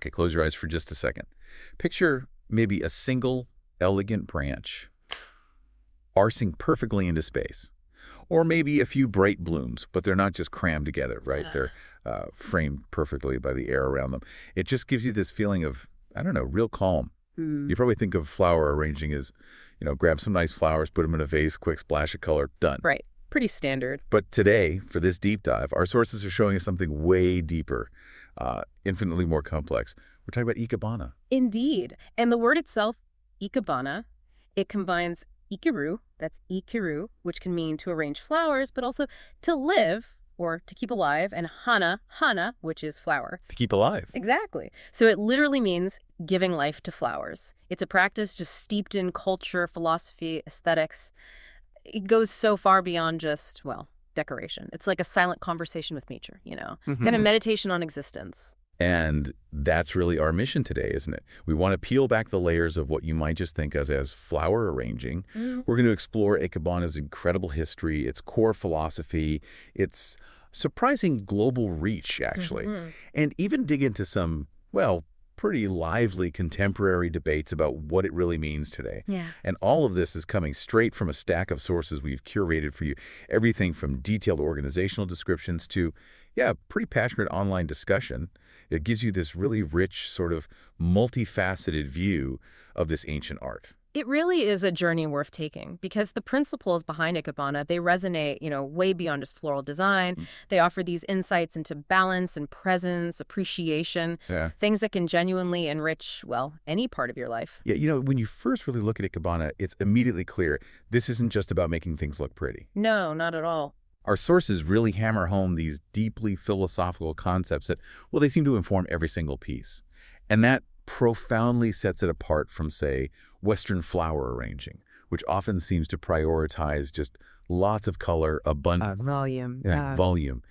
Okay, close your eyes for just a second. Picture maybe a single elegant branch arsing perfectly into space. Or maybe a few bright blooms, but they're not just crammed together, right? They're framed perfectly by the air around them. It just gives you this feeling of, I don't know, real calm. You probably think of flower arranging as, grab some nice flowers, put them in a vase, quick splash of color, done. Right. Pretty standard. But today, for this deep dive, our sources are showing us something way deeper, infinitely more complex. We're talking about Ikebana. Indeed. And the word itself, Ikebana, it combines ikiru, that's ikiru, which can mean to arrange flowers, but also to live or to keep alive, and hana, which is flower. To keep alive. Exactly. So it literally means giving life to flowers. It's a practice just steeped in culture, philosophy, aesthetics. It goes so far beyond just, decoration. It's like a silent conversation with nature, kind of meditation on existence. And that's really our mission today, isn't it? We want to peel back the layers of what you might just think of as flower arranging. We're going to explore Ikebana's incredible history, its core philosophy, its surprising global reach, actually, and even dig into some, pretty lively contemporary debates about what it really means today. Yeah. And all of this is coming straight from a stack of sources we've curated for you. Everything from detailed organizational descriptions to, pretty passionate online discussion. It gives you this really rich, sort of multifaceted view of this ancient art. It really is a journey worth taking because the principles behind Ikebana, they resonate, way beyond just floral design. They offer these insights into balance and presence, appreciation, things that can genuinely enrich, any part of your life. Yeah, when you first really look at Ikebana, it's immediately clear this isn't just about making things look pretty. No, not at all. Our sources really hammer home these deeply philosophical concepts that, they seem to inform every single piece. And that profoundly sets it apart from, say, Western flower arranging, which often seems to prioritize just lots of color, abundance. Volume. Volume.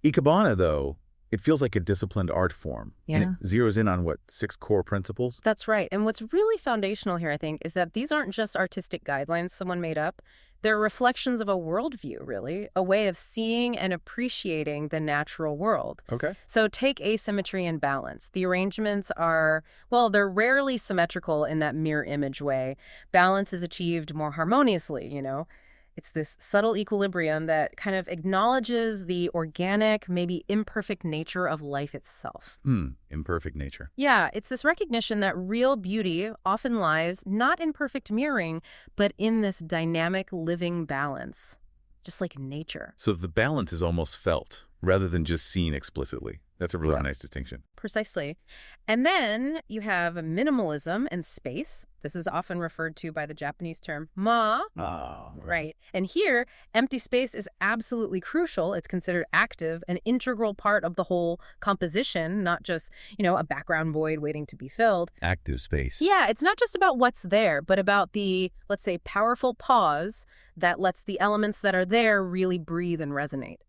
Ikebana, though, it feels like a disciplined art form. Yeah. And it zeroes in on, 6 core principles? That's right. And what's really foundational here, I think, is that these aren't just artistic guidelines someone made up. They're reflections of a worldview, really, a way of seeing and appreciating the natural world. Okay. So take asymmetry and balance. The arrangements are, they're rarely symmetrical in that mirror image way. Balance is achieved more harmoniously, It's this subtle equilibrium that kind of acknowledges the organic, maybe imperfect nature of life itself. Imperfect nature. Yeah, it's this recognition that real beauty often lies not in perfect mirroring, but in this dynamic living balance, just like nature. So the balance is almost felt rather than just seen explicitly. That's a really nice distinction. Precisely. And then you have minimalism and space. This is often referred to by the Japanese term ma. Oh, right. And here, empty space is absolutely crucial. It's considered active, an integral part of the whole composition, not just, a background void waiting to be filled. Active space. Yeah, it's not just about what's there, but about the, let's say, powerful pause that lets the elements that are there really breathe and resonate.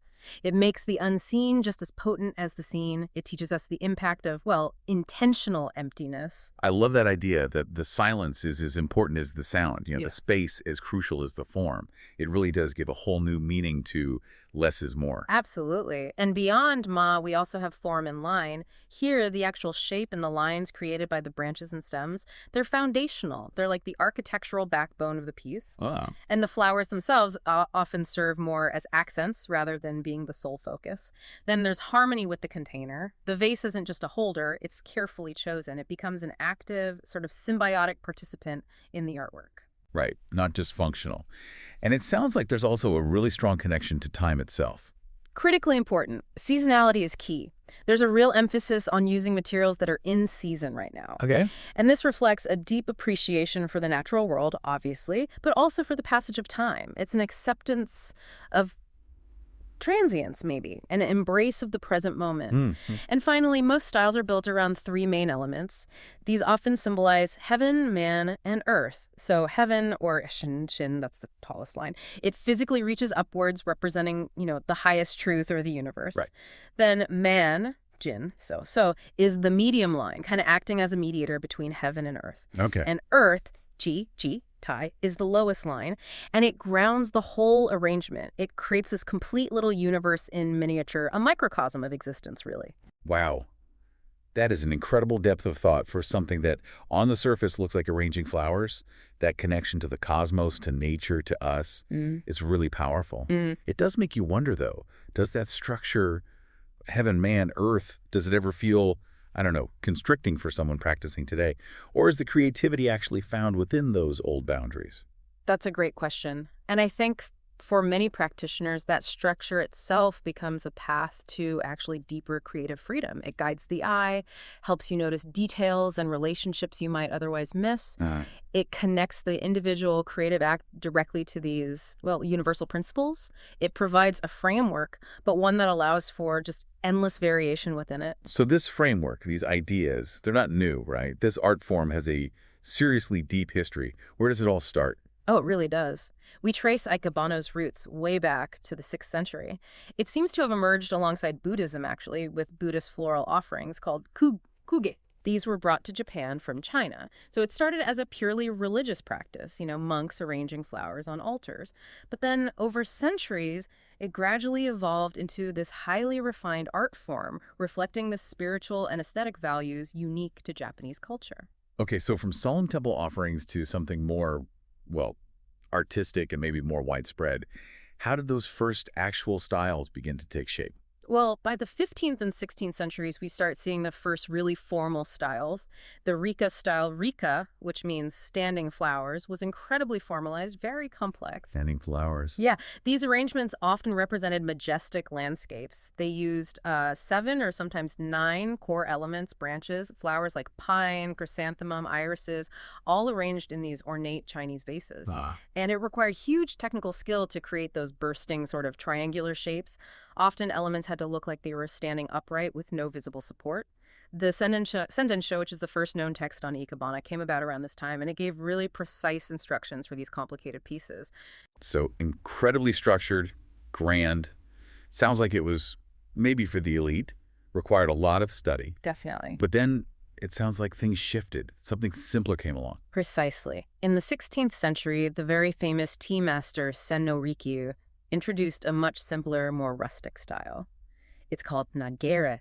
It makes the unseen just as potent as the seen. It teaches us the impact of, intentional emptiness. I love that idea that the silence is as important as the sound. The space as crucial as the form. It really does give a whole new meaning to less is more. Absolutely. And beyond ma, we also have form and line. Here, the actual shape and the lines created by the branches and stems, they're foundational. They're like the architectural backbone of the piece. Wow. And the flowers themselves often serve more as accents rather than being the sole focus. Then there's harmony with the container. The vase isn't just a holder, it's carefully chosen. It becomes an active, sort of symbiotic participant in the artwork. Right, not just functional. And it sounds like there's also a really strong connection to time itself. Critically important. Seasonality is key. There's a real emphasis on using materials that are in season right now. Okay. And this reflects a deep appreciation for the natural world, obviously, but also for the passage of time. It's an acceptance of transience, maybe, an embrace of the present moment. And finally, most styles are built around 3 main elements. These often symbolize heaven, man, and earth. So heaven, or shin, that's the tallest line, it physically reaches upwards, representing, the highest truth or the universe. Right. Then man, jin, so is the medium line, kind of acting as a mediator between heaven and earth. Okay. And earth, chi, tai, is the lowest line, and it grounds the whole arrangement. It creates this complete little universe in miniature, a microcosm of existence, really. Wow. That is an incredible depth of thought for something that on the surface looks like arranging flowers. That connection to the cosmos, to nature, to us is really powerful. It does make you wonder, though, does that structure, heaven, man, earth, does it ever feel, I don't know, constricting for someone practicing today? Or is the creativity actually found within those old boundaries? That's a great question. And I think for many practitioners, that structure itself becomes a path to actually deeper creative freedom. It guides the eye, helps you notice details and relationships you might otherwise miss. It connects the individual creative act directly to these, well, universal principles. It provides a framework, but one that allows for just endless variation within it. So this framework, these ideas, they're not new, right? This art form has a seriously deep history. Where does it all start? Oh, it really does. We trace Ikebana's roots way back to the 6th century. It seems to have emerged alongside Buddhism, actually, with Buddhist floral offerings called kuge. These were brought to Japan from China. So it started as a purely religious practice, monks arranging flowers on altars. But then over centuries, it gradually evolved into this highly refined art form, reflecting the spiritual and aesthetic values unique to Japanese culture. Okay, so from solemn temple offerings to something more, well, artistic and maybe more widespread, how did those first actual styles begin to take shape? Well, by the 15th and 16th centuries, we start seeing the first really formal styles. The Rika style, Rika, which means standing flowers, was incredibly formalized, very complex. Standing flowers. Yeah, these arrangements often represented majestic landscapes. They used 7 or sometimes 9 core elements, branches, flowers like pine, chrysanthemum, irises, all arranged in these ornate Chinese vases. And it required huge technical skill to create those bursting sort of triangular shapes. Often elements had to look like they were standing upright with no visible support. The Sendensho, which is the first known text on Ikebana, came about around this time, and it gave really precise instructions for these complicated pieces. So incredibly structured, grand. Sounds like it was maybe for the elite, required a lot of study. Definitely. But then it sounds like things shifted. Something simpler came along. Precisely. In the 16th century, the very famous tea master Sen no Rikyu introduced a much simpler, more rustic style. It's called nagerere,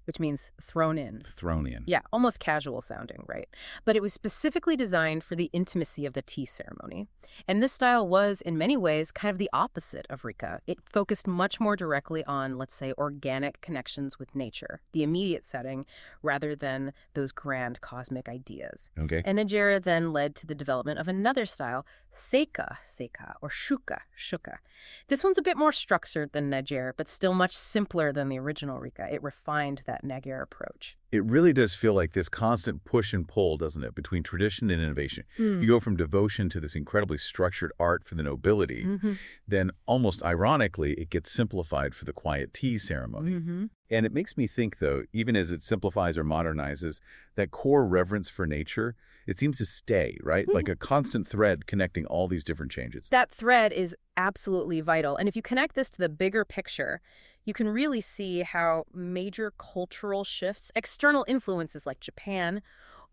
which means thrown in. Thrown in. Yeah, almost casual sounding, right? But it was specifically designed for the intimacy of the tea ceremony. And this style was, in many ways, kind of the opposite of Rika. It focused much more directly on, let's say, organic connections with nature, the immediate setting, rather than those grand cosmic ideas. Okay. And Najera then led to the development of another style, seika, or shuka. This one's a bit more structured than Najera, but still much simpler than the original Rika. It refined that Nagare approach. It really does feel like this constant push and pull, doesn't it, between tradition and innovation. You go from devotion to this incredibly structured art for the nobility, then almost ironically, it gets simplified for the quiet tea ceremony. And it makes me think, though, even as it simplifies or modernizes, that core reverence for nature, it seems to stay, right? Like a constant thread connecting all these different changes. That thread is absolutely vital. And if you connect this to the bigger picture, you can really see how major cultural shifts, external influences like Japan,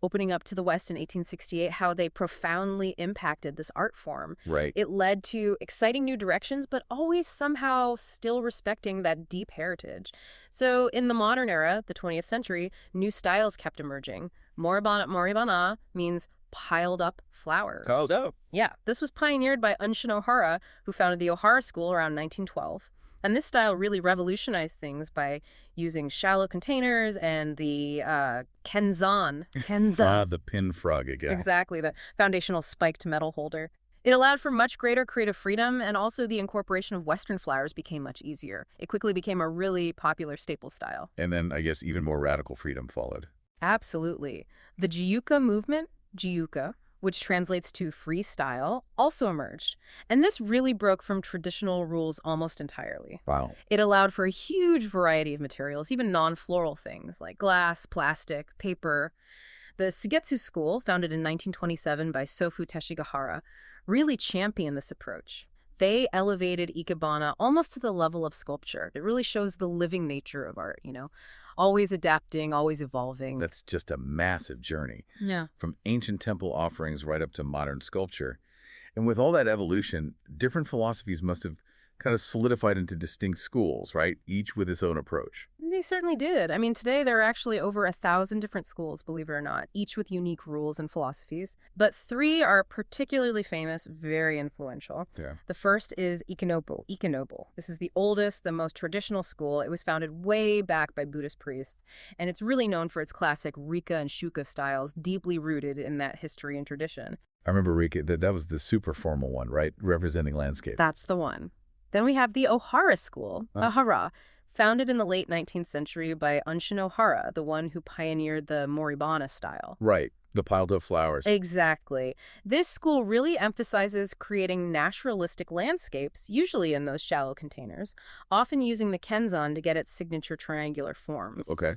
opening up to the West in 1868, how they profoundly impacted this art form. Right. It led to exciting new directions, but always somehow still respecting that deep heritage. So in the modern era, the 20th century, new styles kept emerging. Moribana means piled up flowers. Piled up. Yeah, this was pioneered by Unshin Ohara, who founded the Ohara school around 1912. And this style really revolutionized things by using shallow containers and the kenzan. The pin frog again. Exactly, the foundational spiked metal holder. It allowed for much greater creative freedom, and also the incorporation of Western flowers became much easier. It quickly became a really popular staple style. And then, I guess, even more radical freedom followed. Absolutely. The Jiyuka movement, which translates to freestyle, also emerged. And this really broke from traditional rules almost entirely. Wow. It allowed for a huge variety of materials, even non-floral things like glass, plastic, paper. The Sogetsu school, founded in 1927 by Sofu Teshigahara, really championed this approach. They elevated Ikebana almost to the level of sculpture. It really shows the living nature of art, always adapting, always evolving. That's just a massive journey. Yeah. From ancient temple offerings right up to modern sculpture. And with all that evolution, different philosophies must have kind of solidified into distinct schools, right? Each with its own approach. They certainly did. I mean, today there are actually over 1,000 different schools, believe it or not, each with unique rules and philosophies. But 3 are particularly famous, very influential. Yeah. The first is Ikenobō. This is the oldest, the most traditional school. It was founded way back by Buddhist priests, and it's really known for its classic Rika and Shuka styles, deeply rooted in that history and tradition. I remember Rika, that was the super formal one, right? Representing landscape. That's the one. Then we have the Ohara school, Ohara, founded in the late 19th century by Unshin Ohara, the one who pioneered the Moribana style. Right. The piled-up flowers. Exactly. This school really emphasizes creating naturalistic landscapes, usually in those shallow containers, often using the kenzan to get its signature triangular forms. Okay.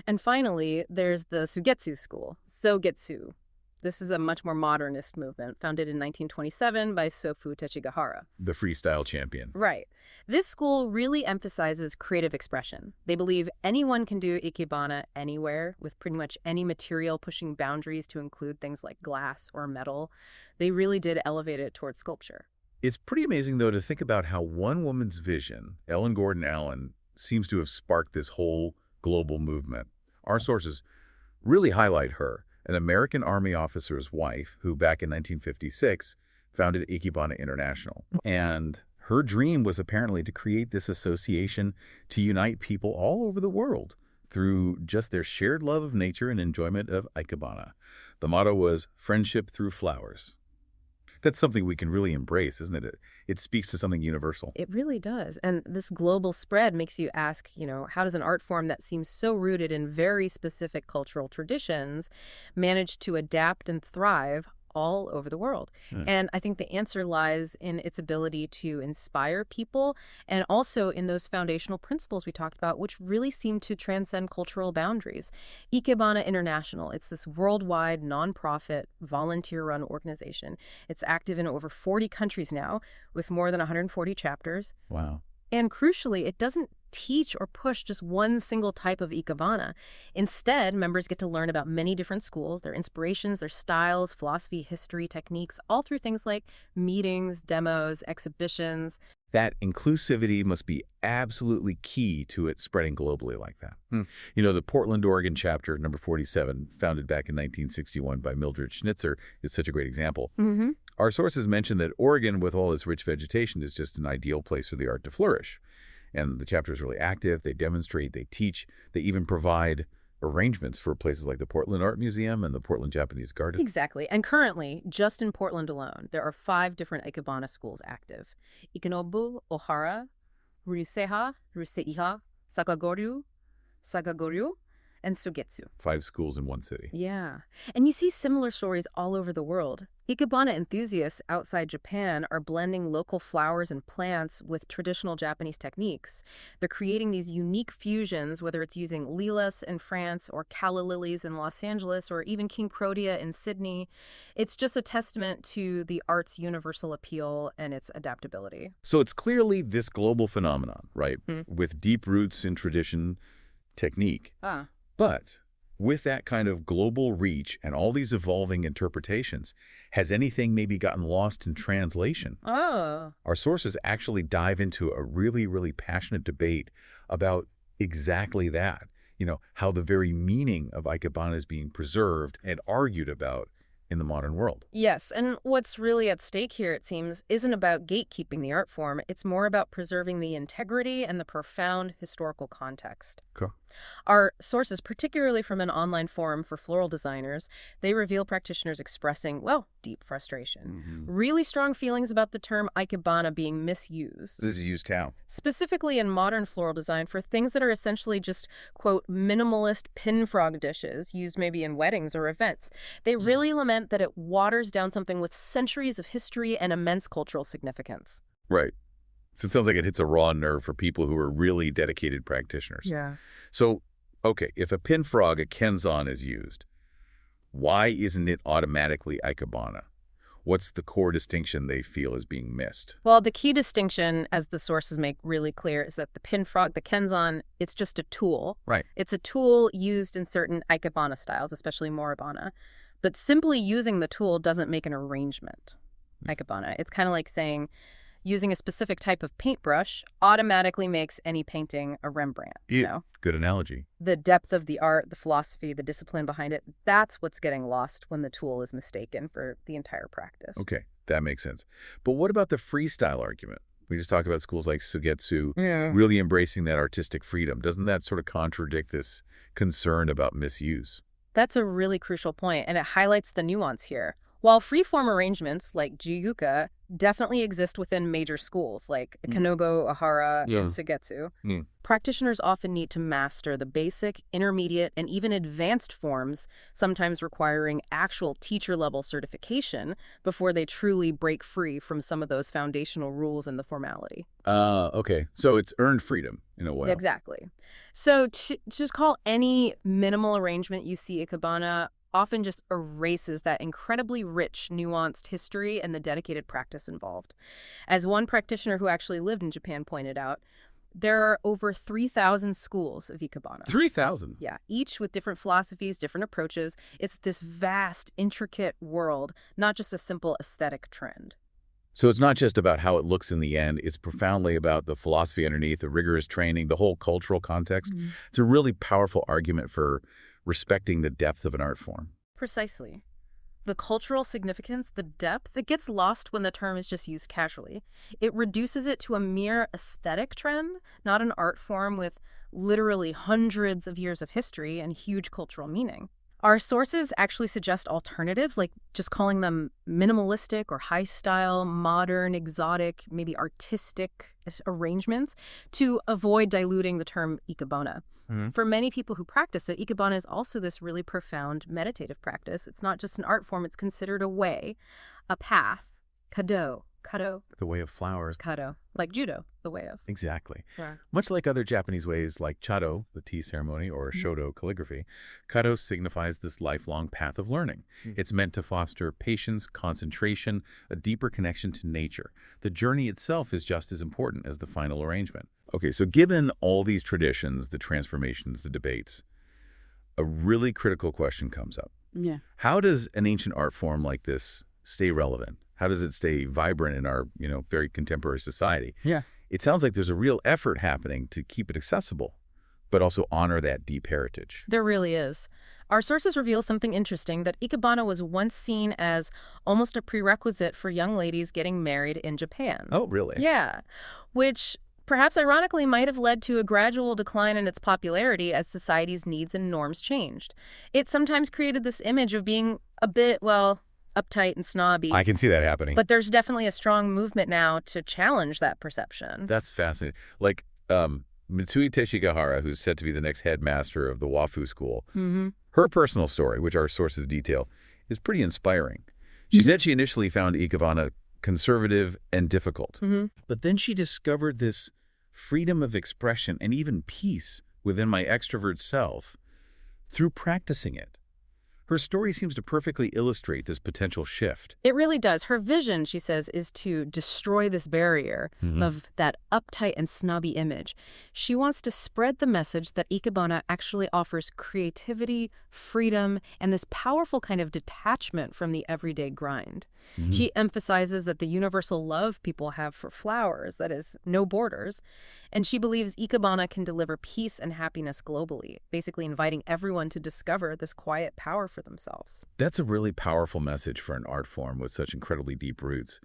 And finally, there's the Sogetsu school, Sogetsu. This is a much more modernist movement, founded in 1927 by Sofu Tachigahara. The freestyle champion. Right. This school really emphasizes creative expression. They believe anyone can do Ikebana anywhere, with pretty much any material, pushing boundaries to include things like glass or metal. They really did elevate it towards sculpture. It's pretty amazing, though, to think about how one woman's vision, Ellen Gordon Allen, seems to have sparked this whole global movement. Our sources really highlight her, an American Army officer's wife who, back in 1956, founded Ikebana International. And her dream was apparently to create this association to unite people all over the world through just their shared love of nature and enjoyment of Ikebana. The motto was friendship through flowers. That's something we can really embrace, isn't it? It speaks to something universal. It really does. And this global spread makes you ask, how does an art form that seems so rooted in very specific cultural traditions manage to adapt and thrive all over the world? And I think the answer lies in its ability to inspire people and also in those foundational principles we talked about, which really seem to transcend cultural boundaries. Ikebana International, it's this worldwide nonprofit volunteer-run organization. It's active in over 40 countries now with more than 140 chapters. Wow. And crucially, it doesn't teach or push just one single type of Ikebana. Instead, members get to learn about many different schools, their inspirations, their styles, philosophy, history, techniques, all through things like meetings, demos, exhibitions. That inclusivity must be absolutely key to it spreading globally like that. The Portland, Oregon chapter, number 47, founded back in 1961 by Mildred Schnitzer, is such a great example. Our sources mention that Oregon, with all its rich vegetation, is just an ideal place for the art to flourish. And the chapter is really active. They demonstrate, they teach, they even provide arrangements for places like the Portland Art Museum and the Portland Japanese Garden. Exactly. And currently, just in Portland alone, there are 5 different Ikebana schools active. Ikenobō, Ohara, Ryuseiha, Sakagoryu, and Sogetsu. 5 schools in one city. Yeah. And you see similar stories all over the world. Ikebana enthusiasts outside Japan are blending local flowers and plants with traditional Japanese techniques. They're creating these unique fusions, whether it's using lilas in France or calla lilies in Los Angeles or even King Protea in Sydney. It's just a testament to the art's universal appeal and its adaptability. So it's clearly this global phenomenon, right? With deep roots in tradition, technique. But with that kind of global reach and all these evolving interpretations, has anything maybe gotten lost in translation? Our sources actually dive into a really, really passionate debate about exactly that. How the very meaning of Ikebana is being preserved and argued about in the modern world. Yes, and what's really at stake here, it seems, isn't about gatekeeping the art form. It's more about preserving the integrity and the profound historical context. Cool. Our sources, particularly from an online forum for floral designers, they reveal practitioners expressing, deep frustration. Really strong feelings about the term Ikebana being misused. This is used how? Specifically in modern floral design for things that are essentially just, quote, minimalist pin frog dishes used maybe in weddings or events. They really lament that it waters down something with centuries of history and immense cultural significance. Right. So it sounds like it hits a raw nerve for people who are really dedicated practitioners. Yeah. So, okay, if a pin frog, a kenzan, is used, why isn't it automatically Ikebana? What's the core distinction they feel is being missed? Well, the key distinction, as the sources make really clear, is that the pin frog, the kenzan, it's just a tool. Right. It's a tool used in certain Ikebana styles, especially Moribana. But simply using the tool doesn't make an arrangement, Ikebana. It's kind of like saying, using a specific type of paintbrush automatically makes any painting a Rembrandt. Yeah, good analogy. The depth of the art, the philosophy, the discipline behind it, that's what's getting lost when the tool is mistaken for the entire practice. Okay, that makes sense. But what about the freestyle argument? We just talked about schools like Sogetsu really embracing that artistic freedom. Doesn't that sort of contradict this concern about misuse? That's a really crucial point, and it highlights the nuance here. While free-form arrangements like Jiyuka definitely exist within major schools like Ikenobō, Ohara, and Sogetsu, practitioners often need to master the basic, intermediate, and even advanced forms, sometimes requiring actual teacher-level certification before they truly break free from some of those foundational rules and the formality. Okay. So it's earned freedom in a way. Exactly. So to just call any minimal arrangement you see Ikebana often just erases that incredibly rich, nuanced history and the dedicated practice involved. As one practitioner who actually lived in Japan pointed out, there are over 3,000 schools of Ikebana. 3,000? Yeah, each with different philosophies, different approaches. It's this vast, intricate world, not just a simple aesthetic trend. So it's not just about how it looks in the end. It's profoundly about the philosophy underneath, the rigorous training, the whole cultural context. It's a really powerful argument for respecting the depth of an art form. Precisely. The cultural significance, the depth, it gets lost when the term is just used casually. It reduces it to a mere aesthetic trend, not an art form with literally hundreds of years of history and huge cultural meaning. Our sources actually suggest alternatives, like just calling them minimalistic or high-style, modern, exotic, maybe artistic arrangements to avoid diluting the term Ikebana. For many people who practice it, Ikebana is also this really profound meditative practice. It's not just an art form, it's considered a way, a path, kado. The way of flower. Kado, like judo, the way of. Exactly. Yeah. Much like other Japanese ways like chado, the tea ceremony, or shodo calligraphy, kado signifies this lifelong path of learning. It's meant to foster patience, concentration, a deeper connection to nature. The journey itself is just as important as the final arrangement. Okay, so given all these traditions, the transformations, the debates, a really critical question comes up. Yeah. How does an ancient art form like this stay relevant? How does it stay vibrant in our, very contemporary society? Yeah. It sounds like there's a real effort happening to keep it accessible, but also honor that deep heritage. There really is. Our sources reveal something interesting, that Ikebana was once seen as almost a prerequisite for young ladies getting married in Japan. Oh, really? Yeah, which perhaps ironically might have led to a gradual decline in its popularity as society's needs and norms changed. It sometimes created this image of being a bit, uptight and snobby. I can see that happening. But there's definitely a strong movement now to challenge that perception. That's fascinating. Like Mitsui Teshigahara, who's said to be the next headmaster of the Wafu school, her personal story, which our sources detail, is pretty inspiring. She said she initially found Ikebana conservative and difficult. But then she discovered this freedom of expression and even peace within my extrovert self through practicing it. Her story seems to perfectly illustrate this potential shift. It really does. Her vision, she says, is to destroy this barrier of that uptight and snobby image. She wants to spread the message that Ikebana actually offers creativity, freedom, and this powerful kind of detachment from the everyday grind. She emphasizes that the universal love people have for flowers, that is, no borders, and she believes Ikebana can deliver peace and happiness globally, basically inviting everyone to discover this quiet power for themselves. That's a really powerful message for an art form with such incredibly deep roots.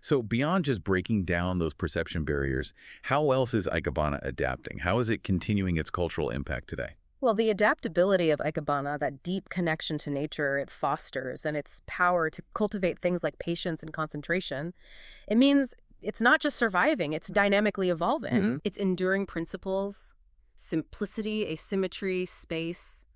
So beyond just breaking down those perception barriers, how else is Ikebana adapting? How is it continuing its cultural impact today? Well, the adaptability of Ikebana, that deep connection to nature it fosters, and its power to cultivate things like patience and concentration, it means it's not just surviving, it's dynamically evolving. Its enduring principles, simplicity, asymmetry, space,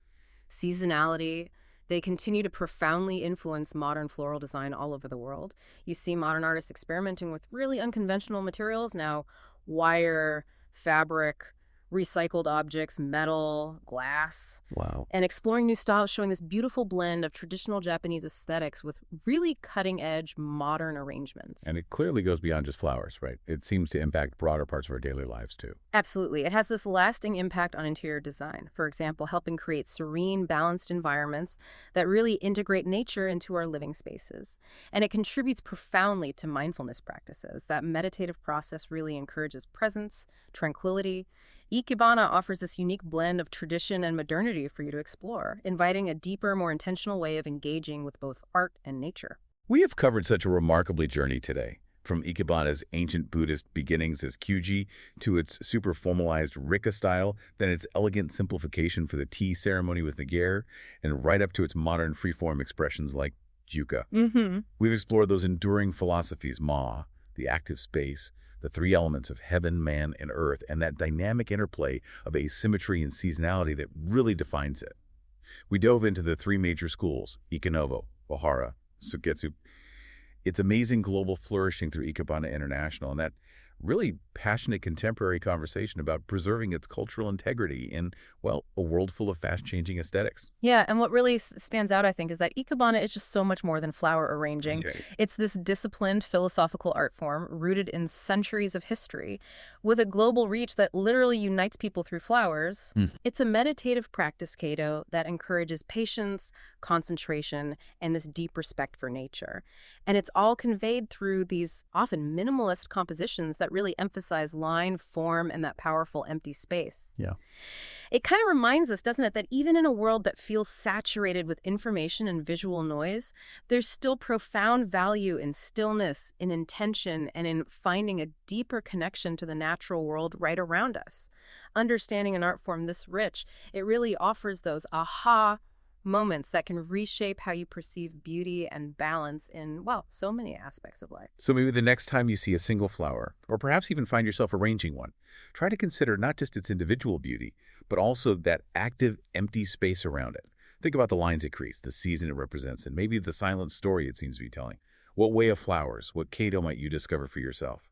seasonality, they continue to profoundly influence modern floral design all over the world. You see modern artists experimenting with really unconventional materials now, wire, fabric, recycled objects, metal, glass, Wow. and exploring new styles showing this beautiful blend of traditional Japanese aesthetics with really cutting-edge modern arrangements. And it clearly goes beyond just flowers, right? It seems to impact broader parts of our daily lives, too. Absolutely. It has this lasting impact on interior design. For example, helping create serene, balanced environments that really integrate nature into our living spaces. And it contributes profoundly to mindfulness practices. That meditative process really encourages presence, tranquility. Ikebana offers this unique blend of tradition and modernity for you to explore, inviting a deeper, more intentional way of engaging with both art and nature. We have covered such a remarkably journey today, from Ikebana's ancient Buddhist beginnings as Kyuji to its super formalized Rikka style, then its elegant simplification for the tea ceremony with Nagare, and right up to its modern freeform expressions like Juka. We've explored those enduring philosophies, Ma, the active space, the three elements of heaven, man, and earth, and that dynamic interplay of asymmetry and seasonality that really defines it. We dove into the three major schools, Ikenobō, Ohara, Sogetsu, its amazing global flourishing through Ikebana International, and that really passionate contemporary conversation about preserving its cultural integrity in, well, a world full of fast-changing aesthetics. Yeah, and what really stands out, I think, is that Ikebana is just so much more than flower arranging. Yay. It's this disciplined philosophical art form rooted in centuries of history with a global reach that literally unites people through flowers. It's a meditative practice, Kato, that encourages patience, concentration, and this deep respect for nature. And it's all conveyed through these often minimalist compositions that really emphasize line, form, and that powerful empty space. Yeah. It kind of reminds us, doesn't it, that even in a world that feels saturated with information and visual noise, there's still profound value in stillness, in intention, and in finding a deeper connection to the natural world right around us. Understanding an art form this rich, it really offers those aha moments that can reshape how you perceive beauty and balance in, well, so many aspects of life. So maybe the next time you see a single flower, or perhaps even find yourself arranging one, try to consider not just its individual beauty, but also that active, empty space around it. Think about the lines it creates, the season it represents, and maybe the silent story it seems to be telling. What way of flowers, what Kato might you discover for yourself?